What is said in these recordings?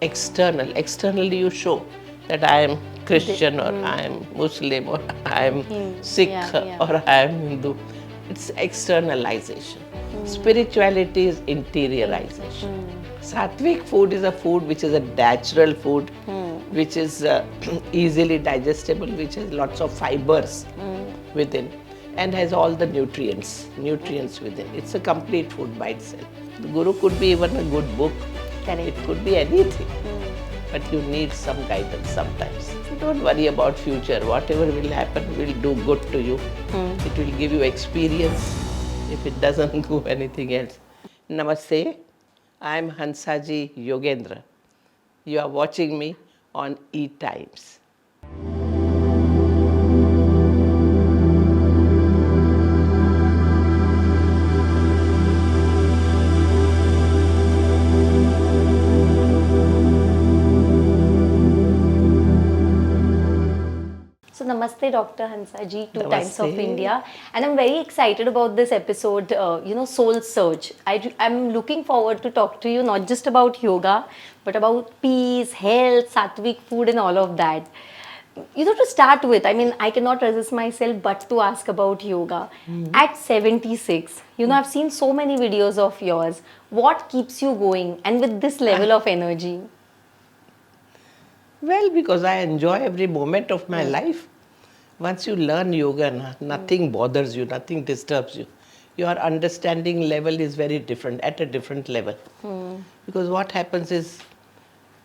Externally you show that I am Christian or I am Muslim or I am Sikh or I am Hindu. It's externalization. Spirituality is interiorization. Sattvic food is a food which is a natural food, which is easily digestible, which has lots of fibers within and has all the nutrients within. It's a complete food by itself. The Guru could be even a good book. It could be anything. But you need some guidance sometimes. So don't worry about future. Whatever will happen will do good to you. It will give you experience if it doesn't go anything else. Namaste. I am Hansaji Yogendra. You are watching me on E-Times. So Namaste, Dr. Hansaji, two Namaste. times of India, and I'm very excited about this episode. Soul Search. I'm looking forward to talk to you not just about yoga, but about peace, health, sattvic food, and all of that. To start with, I cannot resist myself but to ask about yoga. At 76, I've seen so many videos of yours. What keeps you going, and with this level of energy? Well, because I enjoy every moment of my life. Once you learn yoga, nothing bothers you, nothing disturbs you. Your understanding level is very different, at a different level. Because what happens is,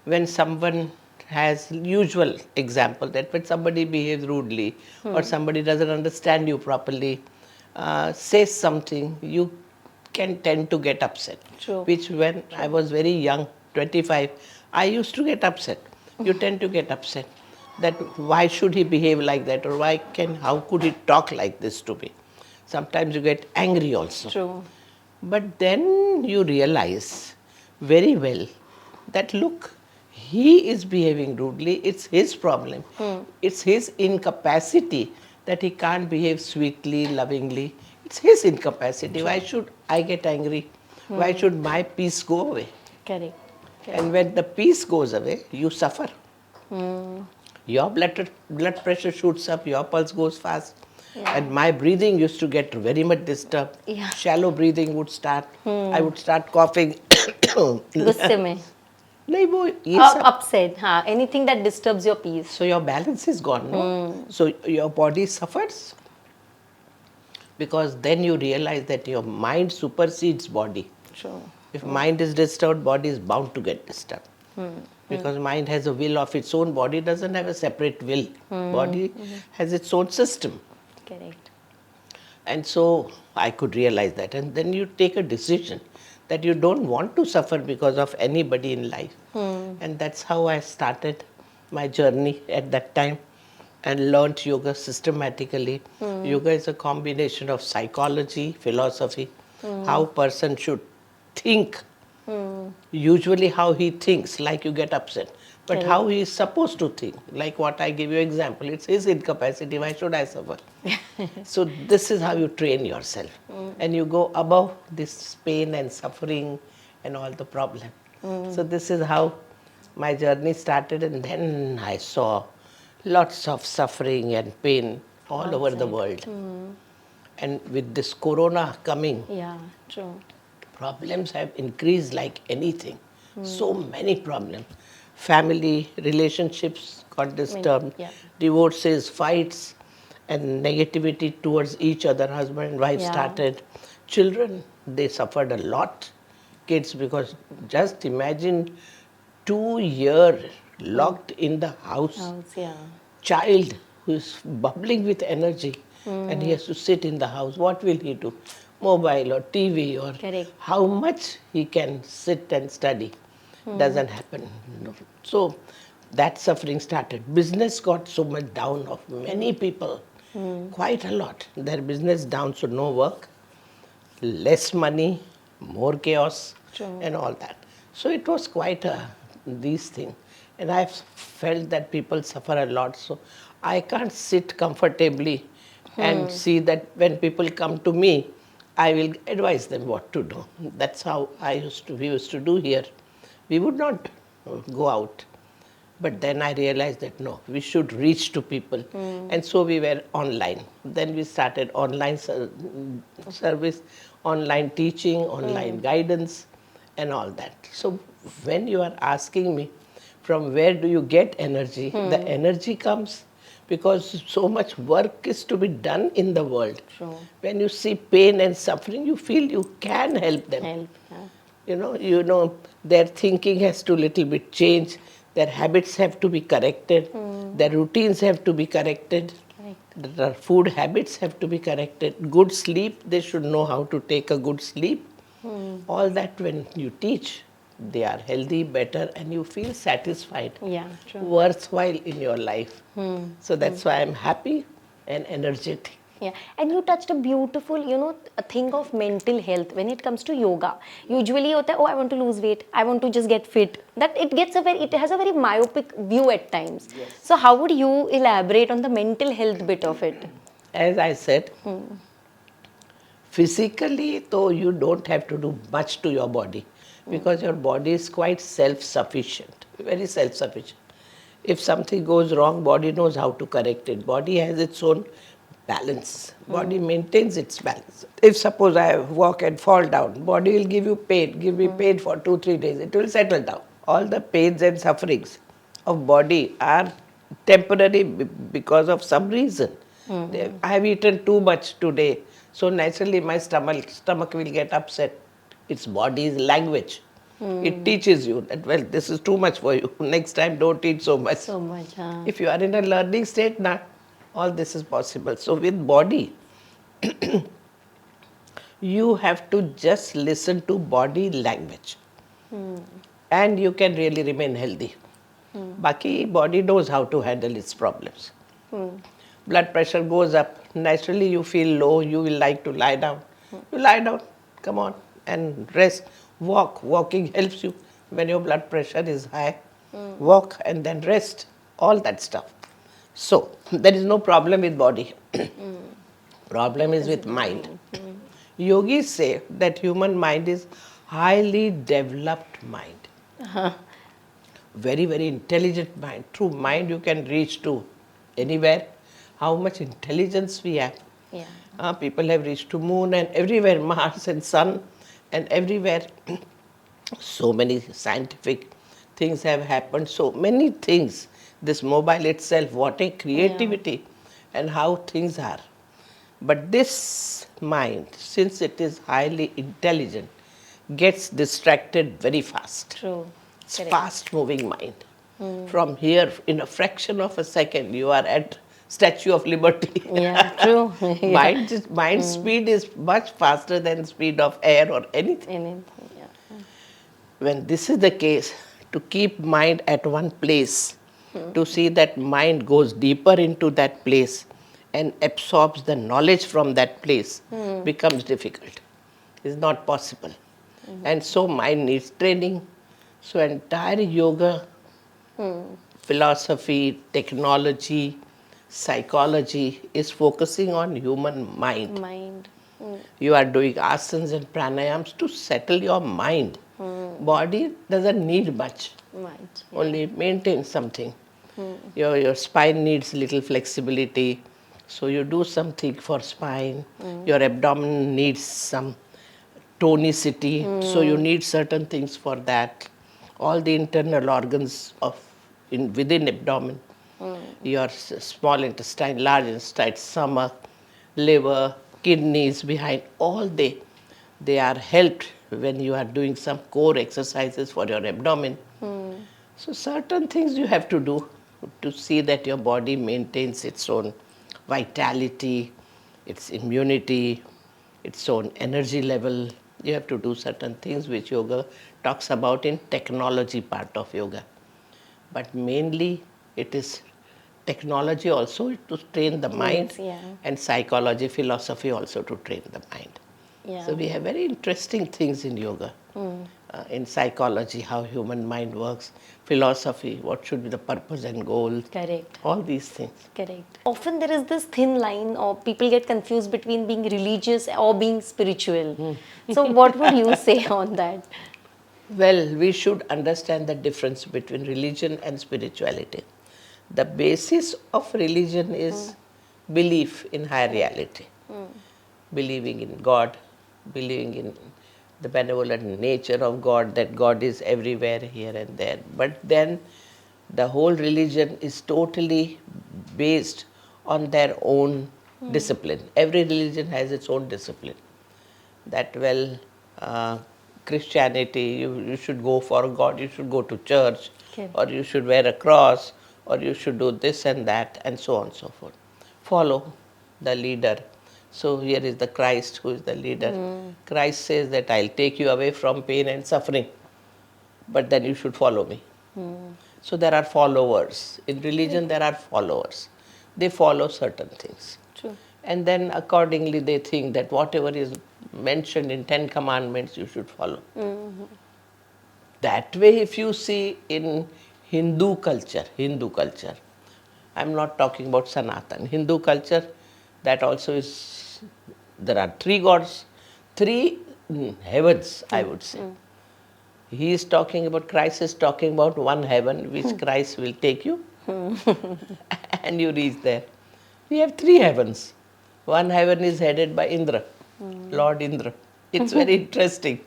when someone has usual example that when somebody behaves rudely or somebody doesn't understand you properly, says something, you can tend to get upset. True. Which when I was very young, 25, I used to get upset. You tend to get upset that why should he behave like that, or how could he talk like this to me? Sometimes you get angry also. True. But then you realize very well that look, he is behaving rudely, it's his problem. It's his incapacity that he can't behave sweetly, lovingly. It's his incapacity. Why should I get angry? Why should my peace go away? Correct. And when the peace goes away, you suffer. Your blood pressure shoots up, your pulse goes fast. And my breathing used to get very much disturbed. Yeah. Shallow breathing would start. I would start coughing. गुस्से में नहीं वो ये सब upset, anything that disturbs your peace. So your balance is gone, no? So your body suffers. Because then you realize that your mind supersedes body. True. If mind is disturbed, body is bound to get disturbed. Because mind has a will of its own, body doesn't have a separate will. Body has its own system. Correct. And so I could realize that. And then you take a decision that you don't want to suffer because of anybody in life. And that's how I started my journey at that time and learned yoga systematically. Yoga is a combination of psychology, philosophy, how person should think. Usually how he thinks, like you get upset. But how he is supposed to think, like what I give you example, it's his incapacity, why should I suffer? So this is how you train yourself. And you go above this pain and suffering and all the problem. So this is how my journey started, and then I saw lots of suffering and pain all over the world. And with this corona coming, Yeah, true. problems have increased like anything. So many problems. Family relationships got disturbed, divorces, fights, and negativity towards each other, husband and wife started. Children, they suffered a lot. Kids, because just imagine 2 years locked in the house. Child who is bubbling with energy and he has to sit in the house. What will he do? Mobile or TV or how much he can sit and study doesn't happen. No. So that suffering started. Business got so much down of many people, quite a lot. Their business down, so no work, less money, more chaos and all that. So it was quite these things. And I've felt that people suffer a lot. So I can't sit comfortably and see that when people come to me, I will advise them what to do. That's how we used to do here. We would not go out. But then I realized that no, we should reach to people. And so we were online. Then we started online service, online teaching, online guidance, and all that. So when you are asking me from where do you get energy, the energy comes because so much work is to be done in the world. True. When you see pain and suffering, you feel you can help them. Help. Yeah. You know, their thinking has to little bit change. Their habits have to be corrected. Their routines have to be corrected. Correct. Their food habits have to be corrected. Good sleep, they should know how to take a good sleep. All that when you teach, they are healthy, better, and you feel satisfied, Yeah, true. worthwhile in your life. So that's why I'm happy and energetic. Yeah, and you touched a beautiful, a thing of mental health when it comes to yoga. Usually, hota hai, oh, I want to lose weight, I want to just get fit. That it has a very myopic view at times. Yes. So, how would you elaborate on the mental health bit of it? As I said, physically, though, you don't have to do much to your body because your body is quite self-sufficient, very self-sufficient. If something goes wrong, body knows how to correct it. Body has its own balance. Body maintains its balance. If suppose I walk and fall down, body will give you pain, give me pain for 2-3 days. It will settle down. All the pains and sufferings of body are temporary because of some reason. I have eaten too much today, so naturally my stomach will get upset. It's body's language. It teaches you that, well, this is too much for you. Next time, don't eat so much. So much, huh? If you are in a learning state, now all this is possible. So with body, you have to just listen to body language. And you can really remain healthy. Baki, body knows how to handle its problems. Blood pressure goes up. Naturally, you feel low. You will like to lie down. You lie down. Come on. And rest. Walk. Walking helps you when your blood pressure is high. Walk and then rest. All that stuff. So, there is no problem with body. Problem is with mind. Yogis say that human mind is highly developed mind. Very, very intelligent mind. Through mind you can reach to anywhere. How much intelligence we have. Yeah. People have reached to moon and everywhere, Mars and sun and everywhere. So many scientific things have happened. So many things. This mobile itself, what a creativity and how things are. But this mind, since it is highly intelligent, gets distracted very fast. True. It's Correct. fast moving mind. From here, in a fraction of a second, you are at Statue of Liberty. Yeah, true. Yeah. Mind speed is much faster than speed of air or anything. Anything, yeah. When this is the case, to keep mind at one place, to see that mind goes deeper into that place and absorbs the knowledge from that place becomes difficult. It's not possible. And so mind needs training. So entire yoga, philosophy, technology, psychology is focusing on human mind. Mind. You are doing asanas and pranayams to settle your mind. Body doesn't need much, Mind. only maintain something. Your spine needs little flexibility, so you do something for spine. Your abdomen needs some tonicity, so you need certain things for that. All the internal organs within abdomen, your small intestine, large intestine, stomach, liver, kidneys, behind, all they are helped when you are doing some core exercises for your abdomen. So certain things you have to do to see that your body maintains its own vitality, its immunity, its own energy level. You have to do certain things which yoga talks about in technology part of yoga. But mainly it is technology also to train the mind, yeah. and psychology, philosophy also to train the mind. Yeah. So we have very interesting things in yoga. In psychology, how human mind works, philosophy, what should be the purpose and goal, Correct. all these things. Correct. Often there is this thin line, or people get confused between being religious or being spiritual. So, what would you say on that? Well, we should understand the difference between religion and spirituality. The basis of religion is belief in higher reality, believing in God, believing in the benevolent nature of God, that God is everywhere, here and there. But then the whole religion is totally based on their own discipline. Every religion has its own discipline. That uh, Christianity, you should go for God, you should go to church, Okay. or you should wear a cross, or you should do this and that, and so on and so forth. Follow the leader. So here is the Christ who is the leader. Christ says that I'll take you away from pain and suffering, but then you should follow me. So there are followers. In religion, there are followers. They follow certain things. True. And then accordingly they think that whatever is mentioned in 10 commandments you should follow. That way, if you see in Hindu culture, I'm not talking about Sanatan, Hindu culture, that also is, there are three gods, three heavens, I would say. He is talking about, Christ is talking about one heaven which Christ will take you and you reach there. We have three heavens. One heaven is headed by Indra, Lord Indra. It's very interesting.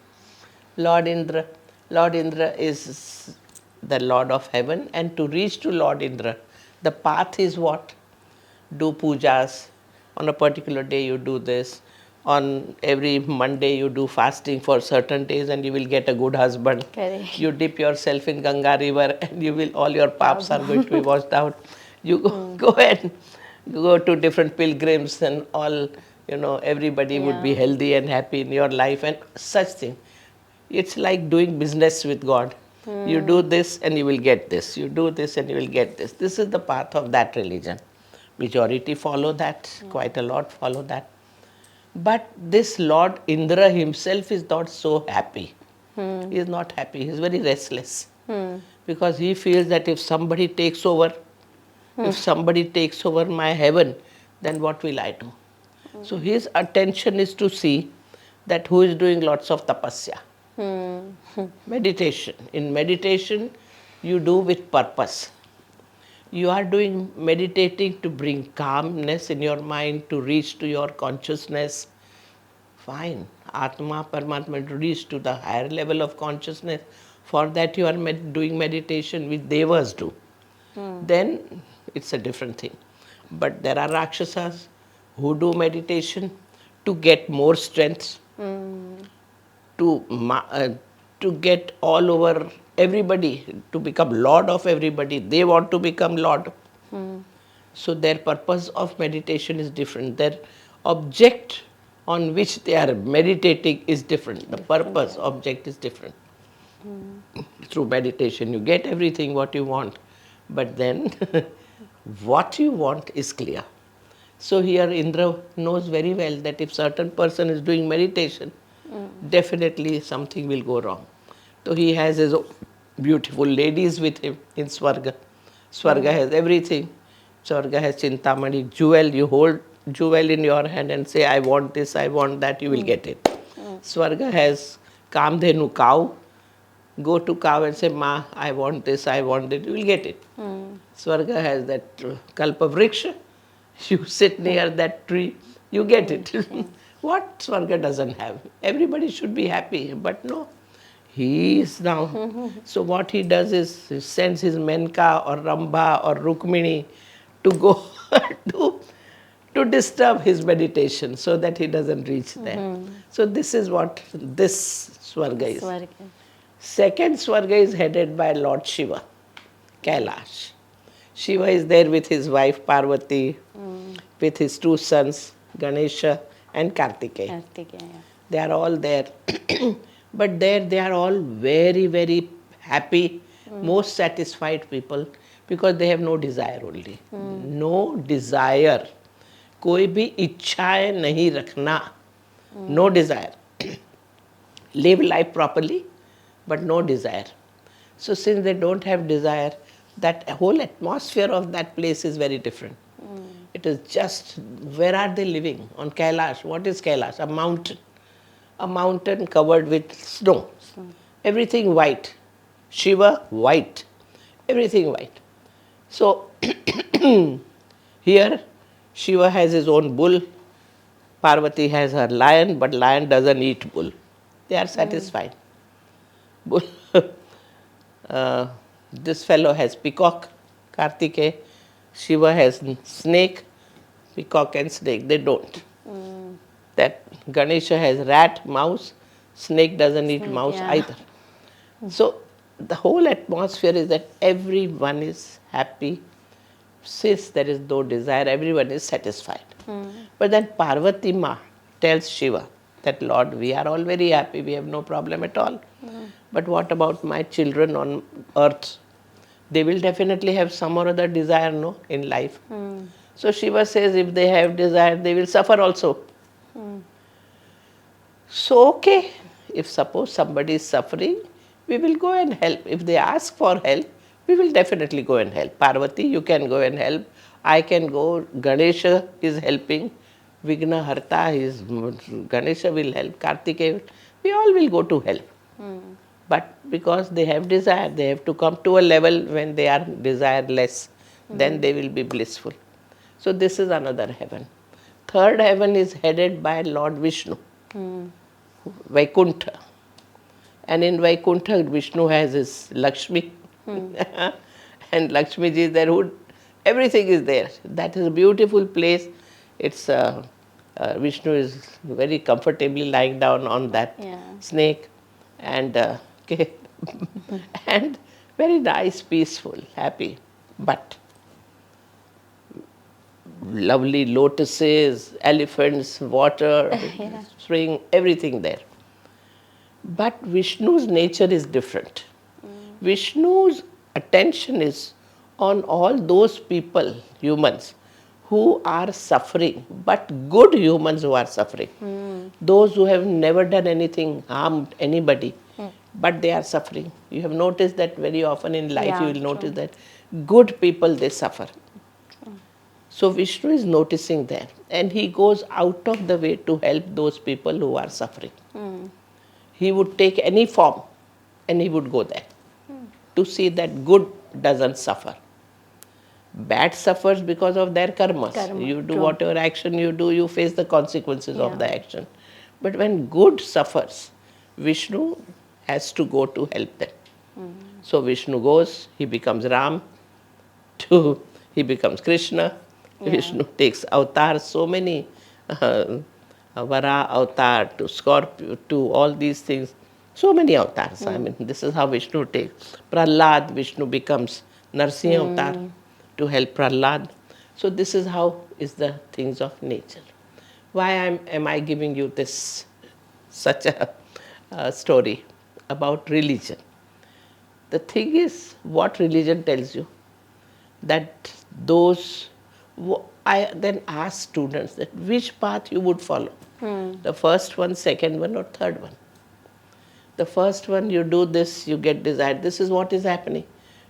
Lord Indra, Lord Indra is the Lord of heaven, and to reach to Lord Indra, the path is what? Do pujas. On a particular day you do this. On every Monday you do fasting for certain days and you will get a good husband. Correct. You dip yourself in Ganga river and you will, all your paps are going to be washed out. You go and go to different pilgrims and all, everybody would be healthy and happy in your life and such thing. It's like doing business with God. You do this and you will get this. You do this and you will get this. This is the path of that religion. Majority follow that, quite a lot follow that. But this Lord Indra himself is not so happy. He is not happy. He is very restless. Because he feels that if somebody takes over, my heaven, then what will I do? So his attention is to see that who is doing lots of tapasya. Meditation. In meditation, you do with purpose. You are doing meditating to bring calmness in your mind, to reach to your consciousness. Fine. Atma, Paramatma, to reach to the higher level of consciousness. For that you are doing meditation which devas do. Then it's a different thing. But there are Rakshasas who do meditation to get more strength, to get all over everybody, to become Lord of everybody. They want to become Lord. So their purpose of meditation is different. Their object on which they are meditating is different. The purpose, object is different. Through meditation, you get everything what you want. But then, what you want is clear. So here Indra knows very well that if certain person is doing meditation, definitely something will go wrong. So he has his beautiful ladies with him in Swarga. Swarga has everything. Swarga has Chintamani, jewel. You hold jewel in your hand and say, I want this, I want that, you will get it. Swarga has Kamdhenu, cow. Go to cow and say, Ma, I want this, I want it, you will get it. Swarga has that Kalpa Vriksha. You sit near that tree, you get it. What Swarga doesn't have? Everybody should be happy, but no. He is now. So what he does is he sends his Menka or Rambha or Rukmini to go to disturb his meditation so that he doesn't reach there. So this is what this Swarga is. Swarga. Second Swarga is headed by Lord Shiva, Kailash. Shiva is there with his wife Parvati, with his two sons, Ganesha and Kartikeya. They are all there. But there they are all very, very happy, most satisfied people because they have no desire only. No desire. कोई भी इच्छाएं नहीं रखना. No desire. Live life properly, but no desire. So since they don't have desire, that whole atmosphere of that place is very different. It is just, where are they living? On Kailash. What is Kailash? A mountain. A mountain covered with snow. everything white. Shiva, white. Everything white. So, here Shiva has his own bull, Parvati has her lion, but lion doesn't eat bull. They are satisfied. Bull. uh, this fellow has peacock, Kartikeya. Shiva has snake, peacock and snake. They don't. That Ganesha has rat, mouse. Snake doesn't eat mouse either. So the whole atmosphere is that everyone is happy. Since there is no desire, everyone is satisfied. But then Parvati Ma tells Shiva that, Lord, we are all very happy, we have no problem at all. But what about my children on earth? They will definitely have some or other desire, no, in life. So Shiva says if they have desire, they will suffer also. So okay, if suppose somebody is suffering, we will go and help. If they ask for help, we will definitely go and help. Parvati, you can go and help. I can go. Ganesha is helping. Vigna Harta is, Ganesha will help. Kartikeya, we all will go to help. But because they have desire, they have to come to a level when they are desireless. Then they will be blissful. So this is another heaven. Third heaven is headed by Lord Vishnu, Vaikuntha. And in Vaikuntha, Vishnu has his Lakshmi. And Lakshmi ji is there, everything is there. That is a beautiful place. It's Vishnu is very comfortably lying down on that snake. And okay. And very nice, peaceful, happy. But lovely lotuses, elephants, water, spring, everything there. But Vishnu's nature is different. Vishnu's attention is on all those people, humans, who are suffering, but good humans who are suffering. Those who have never done anything, harmed anybody, but they are suffering. You have noticed that very often in life, you will notice that good people, they suffer. So Vishnu is noticing that, and he goes out of the way to help those people who are suffering. He would take any form and he would go there to see that good doesn't suffer. Bad suffers because of their karmas. You do whatever action you do, you face the consequences of the action. But when good suffers, Vishnu has to go to help them. So Vishnu goes, he becomes Ram, he becomes Krishna. Vishnu takes avatars, so many Vara avatar to Scorpio, to all these things. So many avatars. I mean, this is how Vishnu takes. Prahlad, Vishnu becomes Narsimha avatar to help Prahlad. So this is how is the things of nature. Why am I giving you this, such a story about religion? The thing is, what religion tells you, that those, I then ask students that which path you would follow. The first one, second one, or third one. The first one, you do this, you get desired. This is what is happening.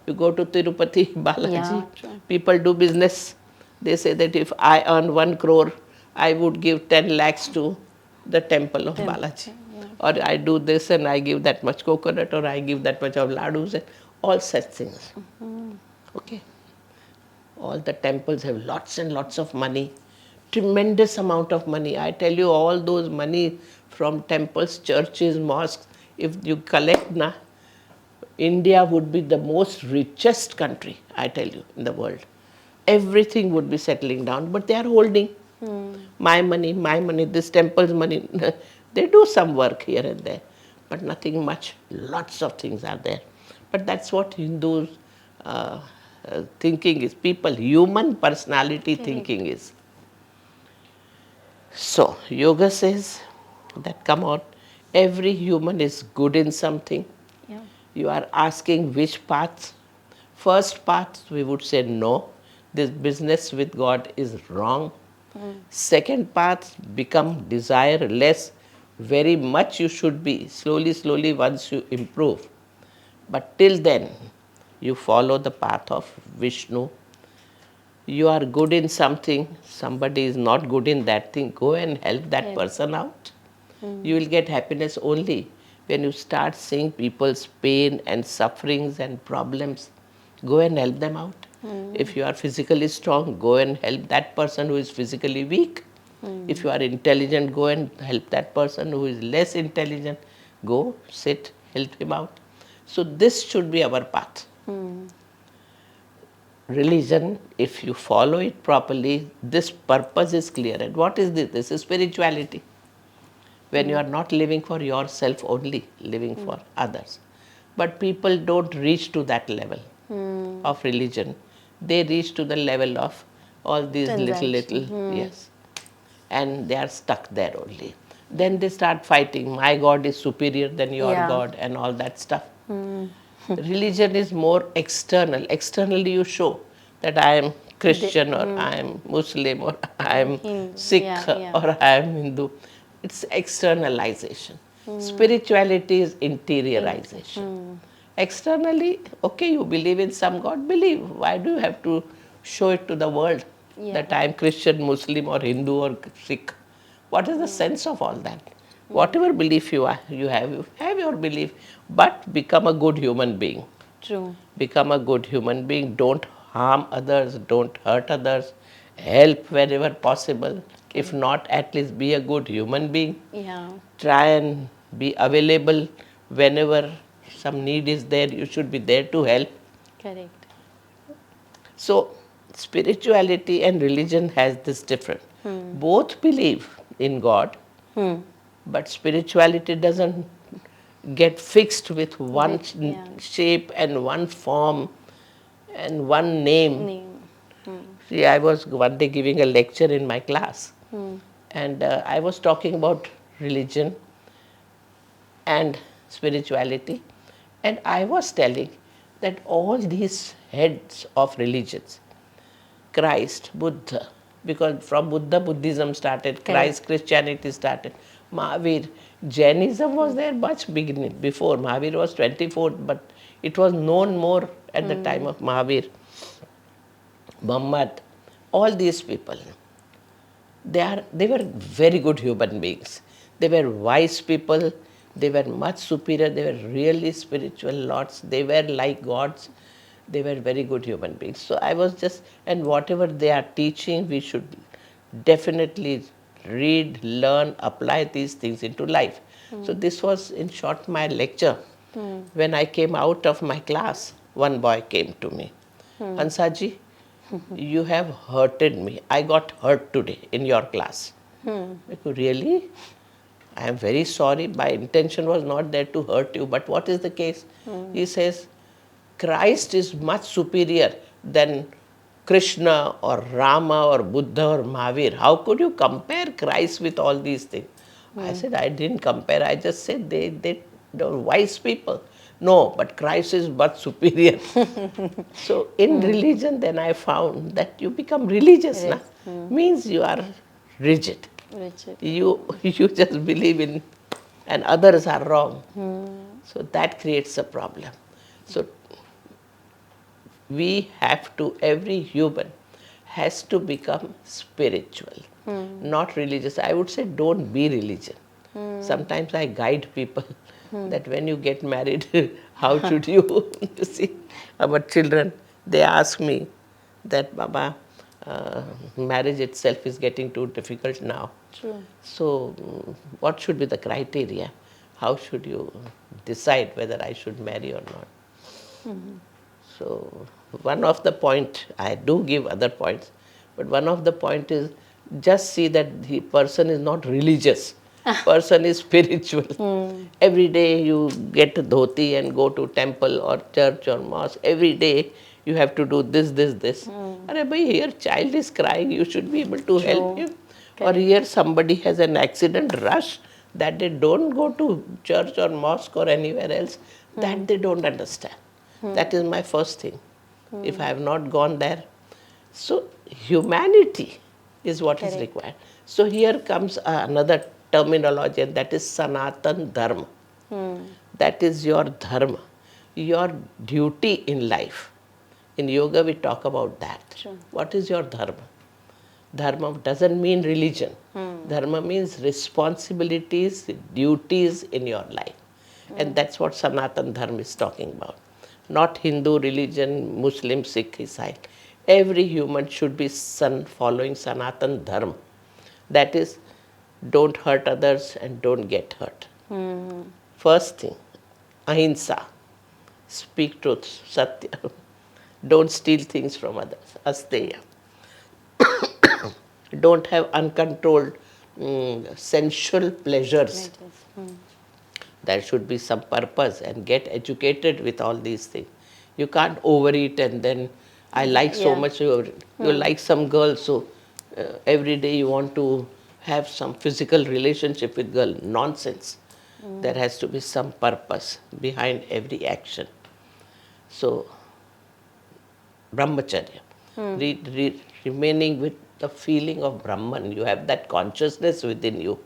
You go to Tirupati, Balaji, people do business. They say that if I earn 1 crore, I would give 10 lakhs to the temple of Balaji. Or I do this and I give that much coconut, or I give that much of ladus, and all such things. Okay. All the temples have lots and lots of money. Tremendous amount of money. I tell you, all those money from temples, churches, mosques, if you collect, India would be the most richest country, I tell you, in the world. Everything would be settling down, but they are holding my money, this temple's money. They do some work here and there, but nothing much. Lots of things are there. But that's what Hindus thinking is. People, human personality thinking is. So, yoga says that, come on, every human is good in something. You are asking which path. First path, we would say no, this business with God is wrong. Second path, become desireless. Very much you should be. Slowly, once you improve. But till then, you follow the path of Vishnu. You are good in something, somebody is not good in that thing, go and help that person out. You will get happiness only When you start seeing people's pain and sufferings and problems, go and help them out. If you are physically strong, go and help that person who is physically weak. If you are intelligent, go and help that person who is less intelligent. Go, sit, help him out. So this should be our path. Religion, if you follow it properly, this purpose is clear. And what is this? This is spirituality. When you are not living for yourself only, living for others. But people don't reach to that level of religion. They reach to the level of all these little, yes. And they are stuck there only. Then they start fighting, my God is superior than your God and all that stuff. Religion is more external. Externally you show that I am Christian or I am Muslim or I am Sikh or I am Hindu. It's externalization. Spirituality is interiorization. Externally, okay, you believe in some God, believe. Why do you have to show it to the world that I am Christian, Muslim or Hindu or Sikh? What is the sense of all that? Whatever belief you have your belief, but become a good human being. True. Become a good human being. Don't harm others, don't hurt others, help wherever possible. If not, at least be a good human being. Yeah. Try and be available whenever some need is there, you should be there to help. Correct. So, spirituality and religion has this difference. Both believe in God, but spirituality doesn't get fixed with one shape and one form and one name. See, I was one day giving a lecture in my class, and I was talking about religion and spirituality, and I was telling that all these heads of religions, Christ, Buddha, because from Buddha, Buddhism started, Christ, Christianity started, Mahavir, Jainism was there much beginning before. Mahavir was 24th, but it was known more at the time of Mahavir. Muhammad, all these people, they were very good human beings. They were wise people. They were much superior. They were really spiritual lords. They were like gods. They were very good human beings. So I was just, and whatever they are teaching, we should definitely read, learn, apply these things into life. So this was in short my lecture. When I came out of my class, one boy came to me. Hansaji, you have hurted me. I got hurt today in your class. I go, really? I am very sorry. My intention was not there to hurt you. But what is the case? He says, Christ is much superior than Krishna or Rama or Buddha or Mahavir. How could you compare Christ with all these things? I said, I didn't compare. I just said they're wise people. No, but Christ is much superior. So in religion, then I found that you become religious. Na? Means you are rigid. You just believe in, and others are wrong. So that creates a problem. So we have to, every human has to become spiritual, not religious. I would say don't be religious. Sometimes I guide people that when you get married, how should you, you see, our children, they ask me that, Baba, marriage itself is getting too difficult now. True. So what should be the criteria? How should you decide whether I should marry or not? So one of the point, I do give other points, but one of the point is just see that the person is not religious. Person is spiritual. Every day you get a dhoti and go to temple or church or mosque. Every day you have to do this, this, this. Arey bhai, here child is crying, you should be able to help him. Or here somebody has an accident, rush, that they don't go to church or mosque or anywhere else, that they don't understand. That is my first thing. If I have not gone there. So humanity is what is required. So here comes another terminology, and that is Sanatan Dharma. That is your dharma, your duty in life. In yoga we talk about that. What is your dharma? Dharma doesn't mean religion. Dharma means responsibilities, duties in your life. And that's what Sanatan Dharma is talking about. Not Hindu religion, Muslim, Sikh, Isai. Every human should be following Sanatan Dharma. That is, don't hurt others and don't get hurt. First thing, ahimsa, speak truth, satya. Don't steal things from others, asteya. Don't have uncontrolled sensual pleasures. There should be some purpose and get educated with all these things. You can't overeat and then I like so much, you like some girl, so every day you want to have some physical relationship with girl. Nonsense. There has to be some purpose behind every action. So, brahmacharya, remaining with the feeling of Brahman. You have that consciousness within you.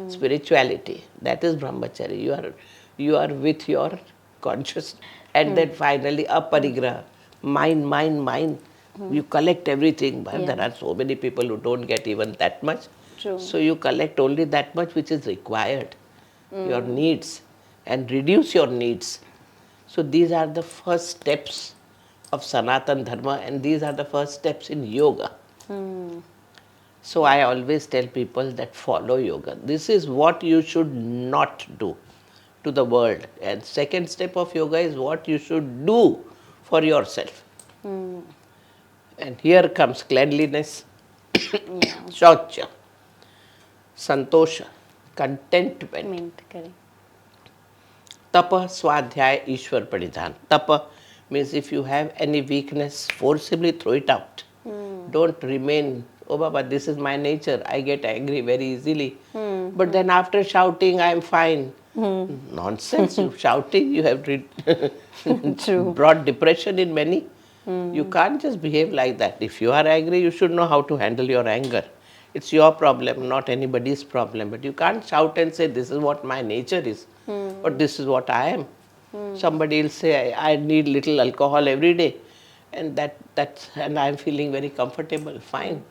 Spirituality, that is brahmacharya. You are with your consciousness. And then finally, aparigraha, mind. You collect everything, but there are so many people who don't get even that much. True. So you collect only that much which is required, your needs, and reduce your needs. So these are the first steps of Sanatan Dharma, and these are the first steps in yoga. So I always tell people that follow yoga. This is what you should not do to the world. And second step of yoga is what you should do for yourself. And here comes cleanliness, shaucha, santosha, contentment. Correct. Tapa, swadhyaya, ishwar pranidhan. Tapa means if you have any weakness, forcibly throw it out. Don't remain, oh Baba, this is my nature, I get angry very easily. But then after shouting, I am fine. Nonsense, you shouting, you have brought depression in many. You can't just behave like that. If you are angry, you should know how to handle your anger. It's your problem, not anybody's problem. But you can't shout and say, this is what my nature is, or this is what I am. Somebody will say, I need little alcohol every day, and and I'm feeling very comfortable. Fine.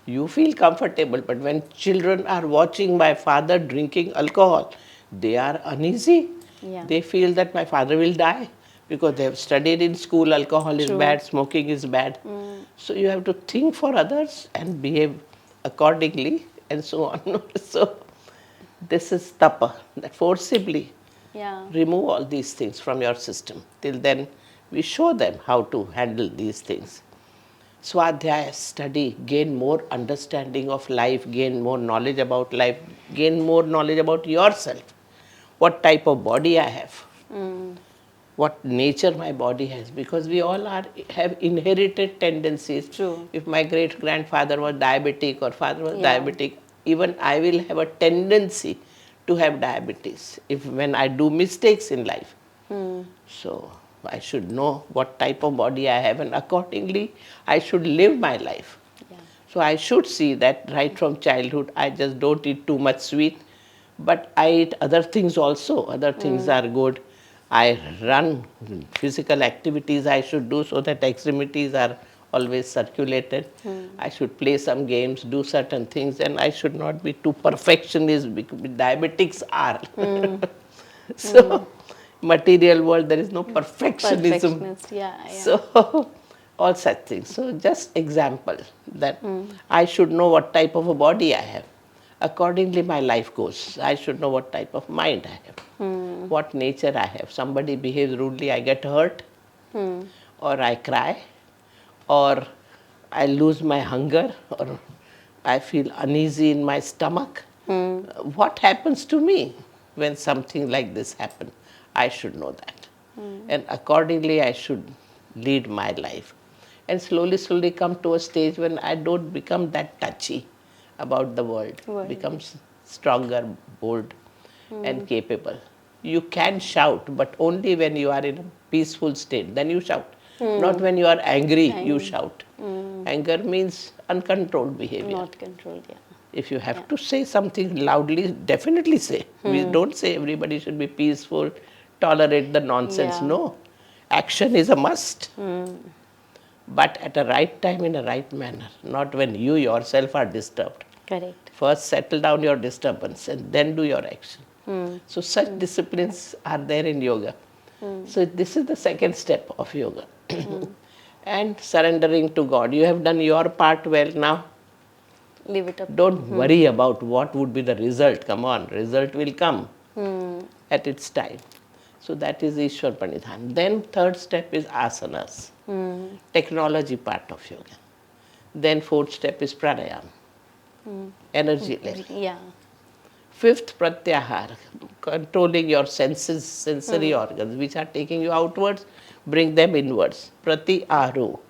You feel comfortable, but when children are watching my father drinking alcohol, they are uneasy. Yeah. They feel that my father will die because they have studied in school alcohol is bad, smoking is bad. So you have to think for others and behave accordingly and so on. So this is tapa, that forcibly remove all these things from your system. Till then, we show them how to handle these things. Swadhyaya, study, gain more understanding of life, gain more knowledge about life, gain more knowledge about yourself. What type of body I have, what nature my body has, because we all have inherited tendencies. True. If my great grandfather was diabetic or father was diabetic, even I will have a tendency to have diabetes if when I do mistakes in life. So I should know what type of body I have, and accordingly I should live my life. So I should see that right from childhood I just don't eat too much sweet, but I eat other things also. Other things are good. I run physical activities I should do so that extremities are always circulated. I should play some games, do certain things, and I should not be too perfectionist because diabetics are. So, material world, there is no perfectionism. Perfectionist, So, all such things. So, just example that I should know what type of a body I have. Accordingly, my life goes. I should know what type of mind I have, what nature I have. Somebody behaves rudely, I get hurt, or I cry, or I lose my hunger, or I feel uneasy in my stomach. What happens to me when something like this happens? I should know that. And accordingly, I should lead my life. And slowly come to a stage when I don't become that touchy about the world, becomes stronger, bold, and capable. You can shout, but only when you are in a peaceful state, then you shout. Not when you are angry, you shout. Anger means uncontrolled behavior. Not controlled, If you have to say something loudly, definitely say. We don't say everybody should be peaceful, tolerate the nonsense. No. Action is a must. But at a right time, in a right manner, not when you yourself are disturbed. Correct. First settle down your disturbance and then do your action. So such disciplines are there in yoga. So this is the second step of yoga. And surrendering to God. You have done your part well now. Leave it up. Don't worry about what would be the result. Come on, result will come at its time. So that is Ishwar Pranidhan. Then third step is asanas, technology part of yoga. Then fourth step is pranayama, energy level. Yeah. Fifth, pratyahar, controlling your senses, sensory organs, which are taking you outwards, bring them inwards. Pratyaharu,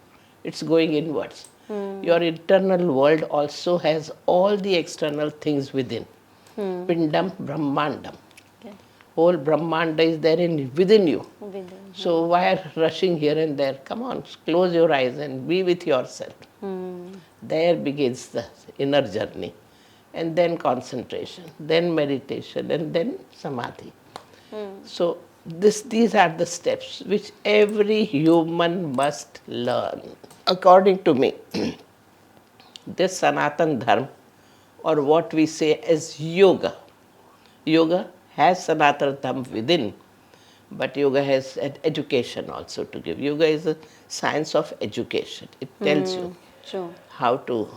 it's going inwards. Your internal world also has all the external things within. Pindam, Brahmandam. Okay. Whole Brahmanda is there within you. Within. So why are rushing here and there? Come on, close your eyes and be with yourself. There begins the inner journey. And then concentration, then meditation, and then samadhi. So these are the steps which every human must learn. According to me, this Sanatan Dharma, or what we say as yoga, yoga has Sanatan Dharma within, but yoga has an education also to give. Yoga is a science of education. It tells you True. how to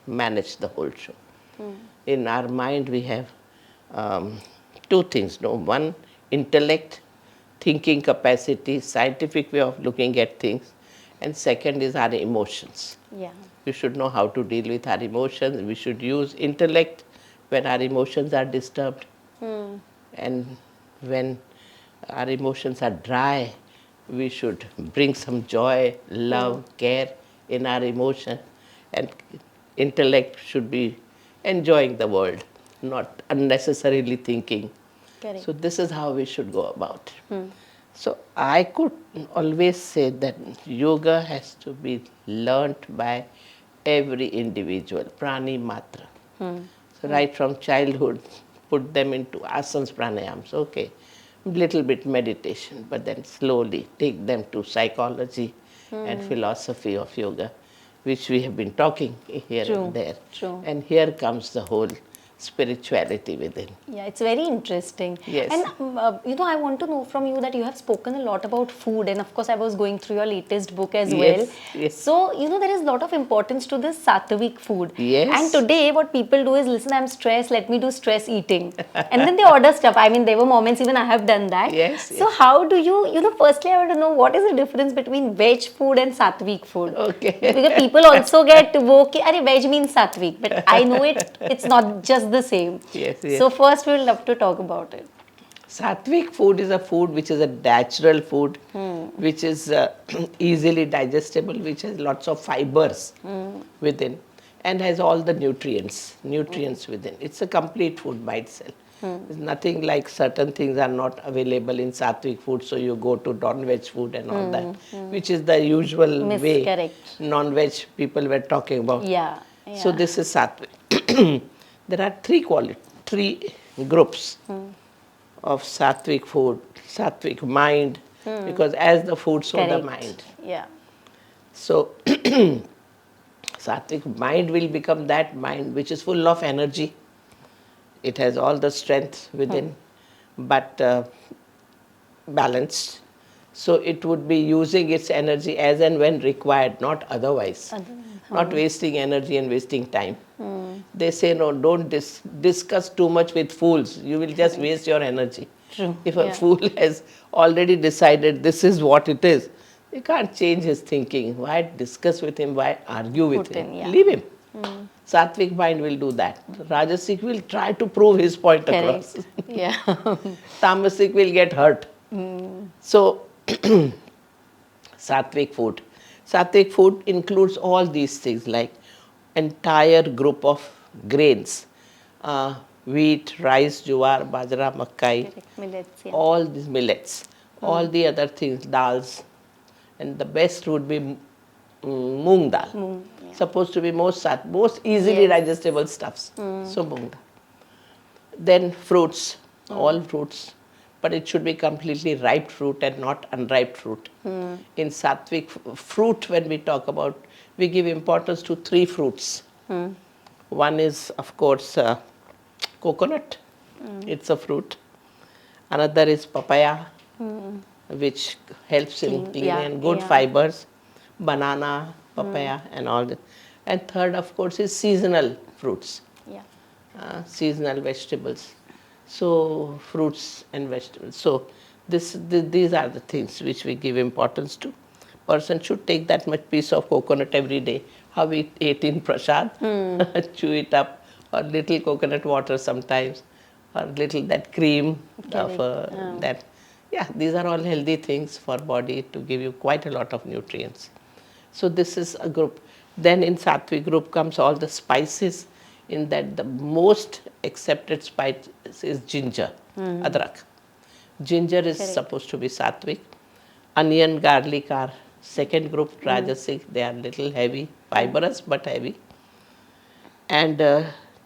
manage the whole show. In our mind, we have two things. No, one, intellect, thinking capacity, scientific way of looking at things, and second is our emotions. Yeah. We should know how to deal with our emotions. We should use intellect when our emotions are disturbed, and when our emotions are dry, we should bring some joy, love, care in our emotion, and intellect should be enjoying the world, not unnecessarily thinking. Correct. So this is how we should go about it. So I could always say that yoga has to be learnt by every individual, prani matra. So right from childhood, put them into asanas, pranayams, okay. Little bit meditation, but then slowly take them to psychology and philosophy of yoga, which we have been talking here True, and there. true. And here comes the whole spirituality within. Yeah, it's very interesting. Yes. And I want to know from you that you have spoken a lot about food, and of course, I was going through your latest book as well. Yes, yes. So, there is a lot of importance to this Sattvic food. Yes. And today, what people do is, listen, I'm stressed, let me do stress eating. And then they order stuff. I mean, there were moments even I have done that. Yes, So, yes. how do you, firstly, I want to know what is the difference between veg food and Sattvic food? Okay. Because people also get woke, "Arey, veg means Sattvic," but I know it's not just the same. Yes, yes. So first we will love to talk about it. Sattvic food is a food which is a natural food, which is easily digestible, which has lots of fibers within, and has all the nutrients within. It's a complete food by itself. There's nothing like certain things are not available in Sattvic food, so you go to non-veg food and all that, which is the usual way Correct. non-veg people were talking about. Yeah. So this is Sattvic. There are three groups of Sattvic food, Sattvic mind, because as the food, so the Correct. mind. Yeah. So Sattvic mind will become that mind which is full of energy. It has all the strength within, but balanced. So it would be using its energy as and when required, not otherwise. Not wasting energy and wasting time. They say, no, don't discuss too much with fools. You will just waste your energy. True. If a fool has already decided this is what it is, you can't change his thinking. Why discuss with him? Why argue with Put him? in, yeah. Leave him. Sattvic mind will do that. Rajasic will try to prove his point across. Correct. Yeah. Tamasic will get hurt. So, Sattvic food. Sattvic food includes all these things like entire group of grains. Wheat, rice, jowar, bajra, makkai, Correct. Millets, yeah. all these millets, all the other things, dals. And the best would be moong dal. Supposed to be most easily digestible stuffs. So moong dal. Then fruits, all fruits. But it should be completely ripe fruit and not unripe fruit. In Sattvic fruit, when we talk about, we give importance to three fruits. One is, of course, coconut. It's a fruit. Another is papaya, which helps in clean Yeah, and good yeah. fibers. Banana, papaya, and all that. And third, of course, is seasonal fruits, Yeah. seasonal vegetables. So fruits and vegetables. So these are the things which we give importance to. Person should take that much piece of coconut every day. How we ate in prasad, chew it up, or little coconut water sometimes, or little that cream of Correct. that. Yeah, these are all healthy things for body to give you quite a lot of nutrients. So this is a group. Then in Sattvic group comes all the spices. In that the most accepted spice is ginger, adrak. Ginger is Correct. supposed to be Sattvic. Onion, garlic are second group, Rajasic. They are little heavy, fibrous but heavy. And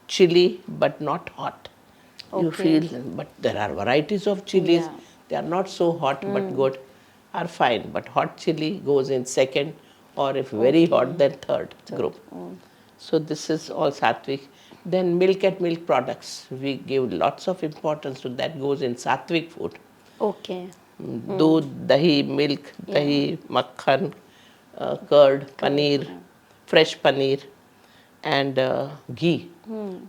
chili, but not hot. You Okay. feel, but there are varieties of chilies. Yeah. They are not so hot but good, are fine. But hot chili goes in second, or if very hot, then third group. So this is all Sattvic. Then milk and milk products. We give lots of importance to that, goes in Sattvic food. Okay. Doodh, dahi, milk, Yeah. dahi, makhan, curd, Correct. paneer, fresh paneer, and ghee.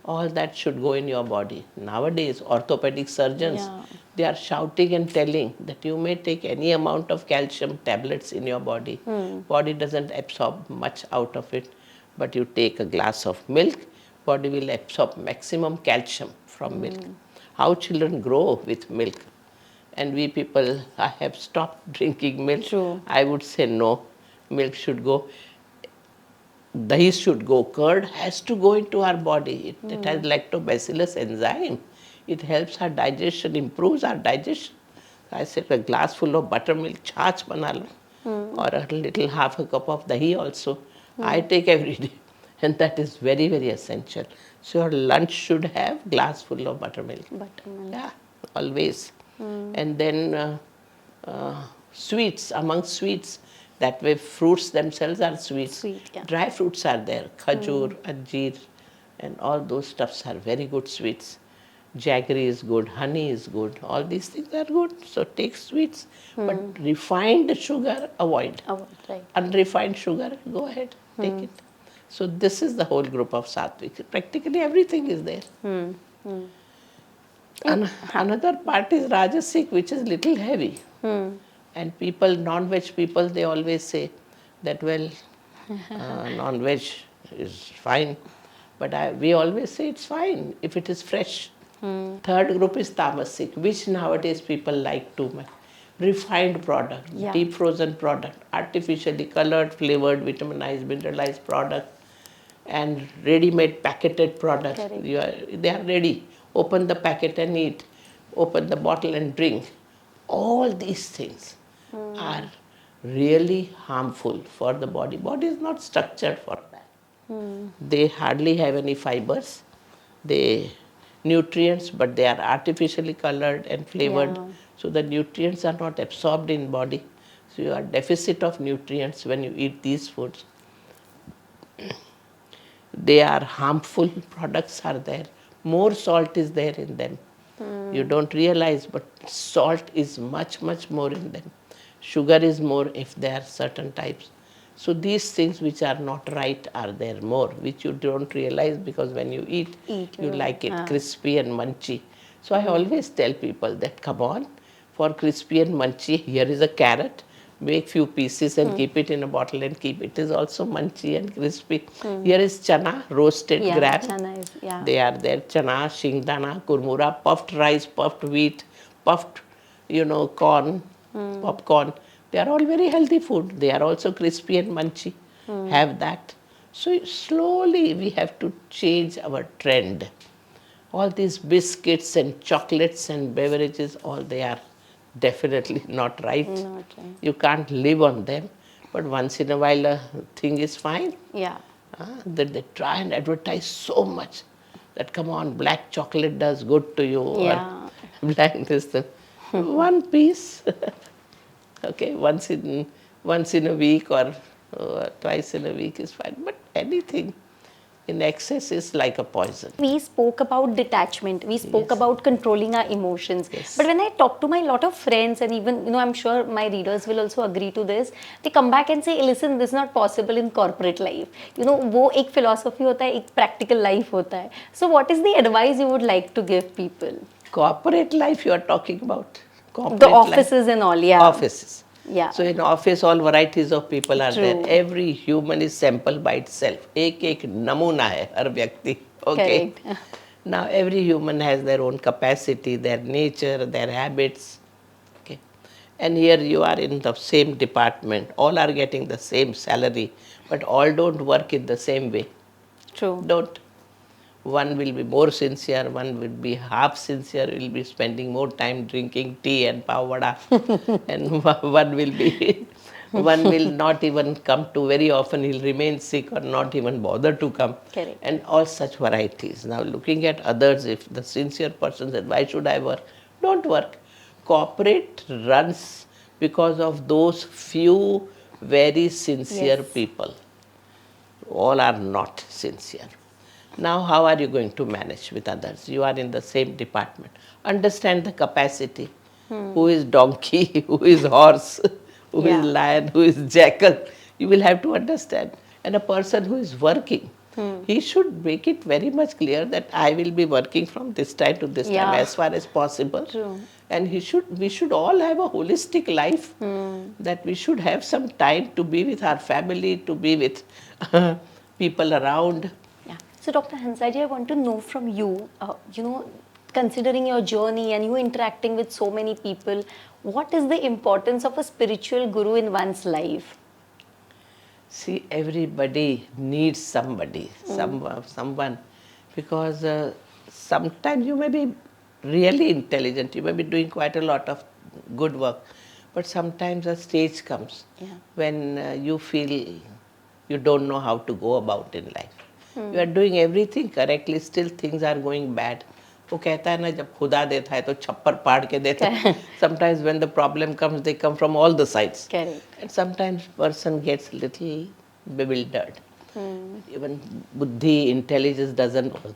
All that should go in your body. Nowadays, orthopedic surgeons, Yeah. they are shouting and telling that you may take any amount of calcium tablets in your body. Body doesn't absorb much out of it, but you take a glass of milk, body will absorb maximum calcium from milk. How children grow with milk, and we people have stopped drinking milk. True. I would say no, milk should go, dahi should go, curd has to go into our body. It has lactobacillus enzyme. It helps our digestion, improves our digestion. I said a glass full of buttermilk, chach bana lo, or a little half a cup of dahi also. I take every day, and that is very, very essential. So your lunch should have glass full of buttermilk. Buttermilk. Yeah, always. And then sweets, among sweets, that way fruits themselves are sweets. Sweet, yeah. Dry fruits are there, khajur, anjeer, and all those stuffs are very good sweets. Jaggery is good, honey is good, all these things are good. So take sweets, but refined sugar, avoid. Oh, right. Unrefined sugar, go ahead, take it. So this is the whole group of Sattvic. Practically everything is there. Another part is Rajasic, which is little heavy. And people, non-veg people, they always say that, well, non-veg is fine. But we always say it's fine if it is fresh. Third group is Tamasic, which nowadays people like too much. Refined product, Yeah. deep frozen product, artificially colored, flavored, vitaminized, mineralized product, and ready-made packeted product. Correct. They are ready. Open the packet and eat. Open the bottle and drink. All these things are really harmful for the body. Body is not structured for that. They hardly have any fibers. They nutrients, but they are artificially colored and flavored. Yeah. So the nutrients are not absorbed in body. So you are deficit of nutrients when you eat these foods. They are harmful products are there. More salt is there in them. You don't realize, but salt is much, much more in them. Sugar is more if there are certain types. So these things which are not right are there more, which you don't realize because when you eat you like it crispy and munchy. So I always tell people that, come on, for crispy and munchy, here is a carrot, make few pieces and keep it in a bottle and keep it. It is also munchy and crispy. Here is chana, roasted Yeah, gram. chana is, yeah. They are there, chana, shingdana, kurmura, puffed rice, puffed wheat, puffed, corn, popcorn. They are all very healthy food. They are also crispy and munchy. Have that. So slowly we have to change our trend. All these biscuits and chocolates and beverages, all they are definitely not right. Not right. You can't live on them. But once in a while a thing is fine. Yeah. That they try and advertise so much that, come on, black chocolate does good to you. Yeah. Or black this thing. One piece. Okay, once in a week or twice in a week is fine. But anything, In excess is like a poison. We spoke about detachment, we spoke Yes. about controlling our emotions. Yes. But when I talk to my lot of friends, and even, I'm sure my readers will also agree to this, they come back and say, listen, this is not possible in corporate life. वो एक philosophy होता है, एक practical life होता है. So what is the advice you would like to give people? Corporate life you are talking about? Corporate The offices life. and all, yeah. Offices. Yeah. So in office all varieties of people are True. there. Every human is sample by itself. एक नमूना है हर व्यक्ति. Okay. Correct. Now every human has their own capacity, their nature, their habits. Okay. And here you are in the same department. All are getting the same salary, but all don't work in the same way. True. Don't. One will be more sincere, one will be half sincere, will be spending more time drinking tea and pav vada, and one will not even come to, very often he'll remain sick or not even bother to come. Correct. And all such varieties. Now looking at others, if the sincere person said, why should I work? Don't work. Corporate runs because of those few very sincere Yes. people. All are not sincere. Now, how are you going to manage with others? You are in the same department. Understand the capacity. Who is donkey, who is horse, who Yeah. is lion, who is jackal. You will have to understand. And a person who is working, he should make it very much clear that I will be working from this time to this Yeah. time as far as possible. True. And we should all have a holistic life, that we should have some time to be with our family, to be with people around. Yeah. So, Dr. Hansaji, I want to know from you, considering your journey and you interacting with so many people, what is the importance of a spiritual guru in one's life? See, everybody needs somebody, someone, because sometimes you may be really intelligent, you may be doing quite a lot of good work, but sometimes a stage comes when you feel you don't know how to go about in life. You are doing everything correctly, still things are going bad. वो कहता है ना, जब खुदा देता है तो छप्पर पाड़ के देता है. Sometimes when the problem comes, they come from all the sides. Correct. And sometimes person gets little bewildered. Even buddhi, intelligence doesn't work.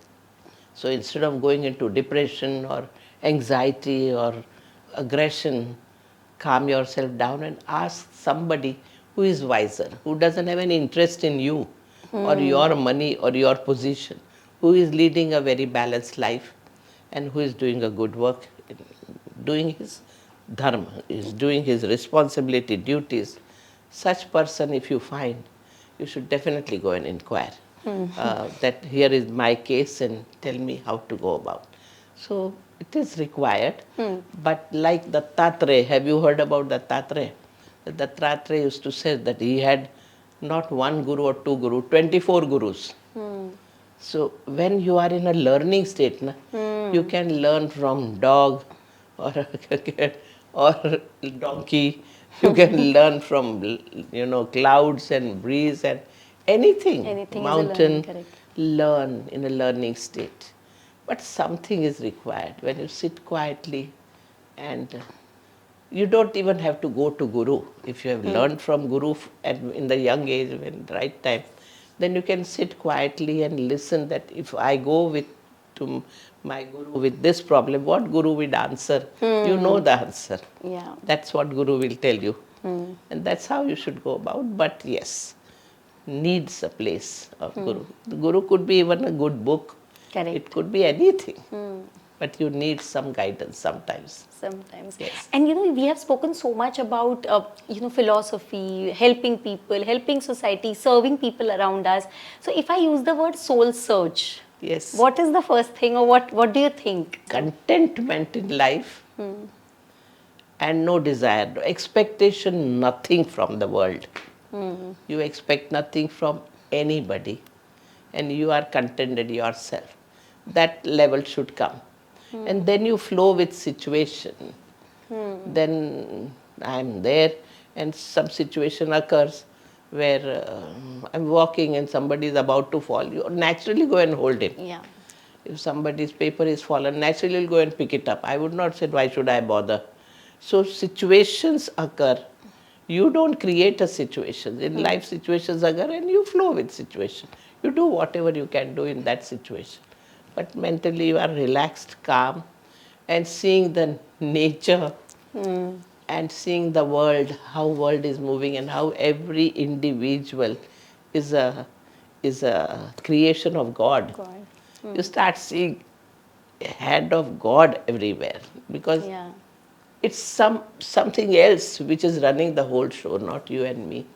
So instead of going into depression or anxiety or aggression, calm yourself down and ask somebody who is wiser, who doesn't have any interest in you or your money or your position, who is leading a very balanced life and who is doing a good work, doing his dharma, is doing his responsibility, duties. Such person, if you find, you should definitely go and inquire that here is my case and tell me how to go about. So it is required, but like the Tatre, have you heard about the Tatre? The Tatre used to say that he had not one guru or two gurus, 24 gurus. So when you are in a learning state, you can learn from dog or or donkey. You can learn from clouds and breeze and anything Anything is a mountain. learning, correct. Learn in a learning state, but something is required when you sit quietly, and you don't even have to go to guru. If you have learned from guru in the young age, when right time, then you can sit quietly and listen that if I go to my guru with this problem, what guru will answer? You know the answer. Yeah. That's what guru will tell you. And that's how you should go about. But yes, needs a place of guru. The guru could be even a good book. Correct. It could be anything. But you need some guidance sometimes. Sometimes. Yes. And we have spoken so much about philosophy, helping people, helping society, serving people around us. So if I use the word soul search, Yes. what is the first thing, or what do you think? Contentment in life and no desire, no expectation, nothing from the world. You expect nothing from anybody and you are contented yourself. That level should come. And then you flow with situation. Then I'm there and some situation occurs where I'm walking and somebody is about to fall. You naturally go and hold him. Yeah. If somebody's paper is fallen, naturally you'll go and pick it up. I would not say, why should I bother? So situations occur. You don't create a situation. In life, situations occur and you flow with situation. You do whatever you can do in that situation. But mentally you are relaxed, calm, and seeing the nature and seeing the world, how world is moving and how every individual is a creation of God. God. You start seeing hand of God everywhere because Yeah. it's something else which is running the whole show, not you and me.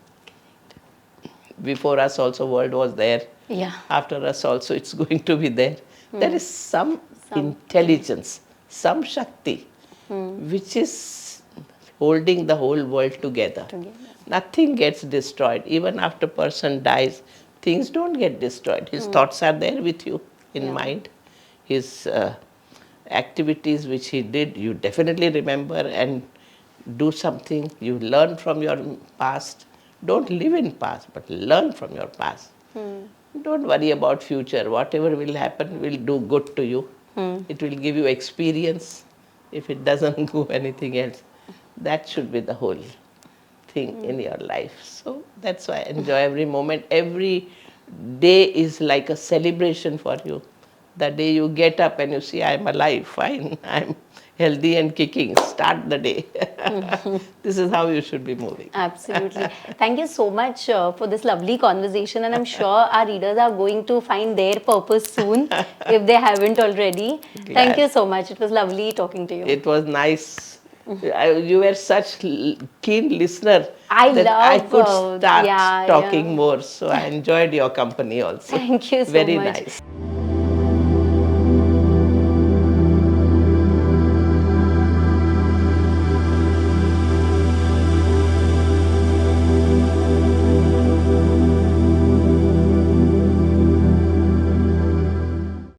Before us also world was there. Yeah. After us also it's going to be there. There is some Some- intelligence, some Shakti, which is holding the whole world together. Together. Nothing gets destroyed. Even after person dies, things don't get destroyed. His thoughts are there with you in Yeah. mind. His activities which he did, you definitely remember and do something. You learn from your past. Don't live in past, but learn from your past. Don't worry about future. Whatever will happen will do good to you. It will give you experience. If it doesn't go anything else, that should be the whole thing in your life. So that's why enjoy every moment. Every day is like a celebration for you. The day you get up and you see, I'm alive, fine, I'm healthy and kicking, start the day. This is how you should be moving. Absolutely. Thank you so much for this lovely conversation, and I'm sure our readers are going to find their purpose soon if they haven't already. Thank Glad. you so much. It was lovely talking to you. It was nice. You were such keen listener I that I love, could start yeah, talking yeah. more. So I enjoyed your company also. Thank you so Very much. nice.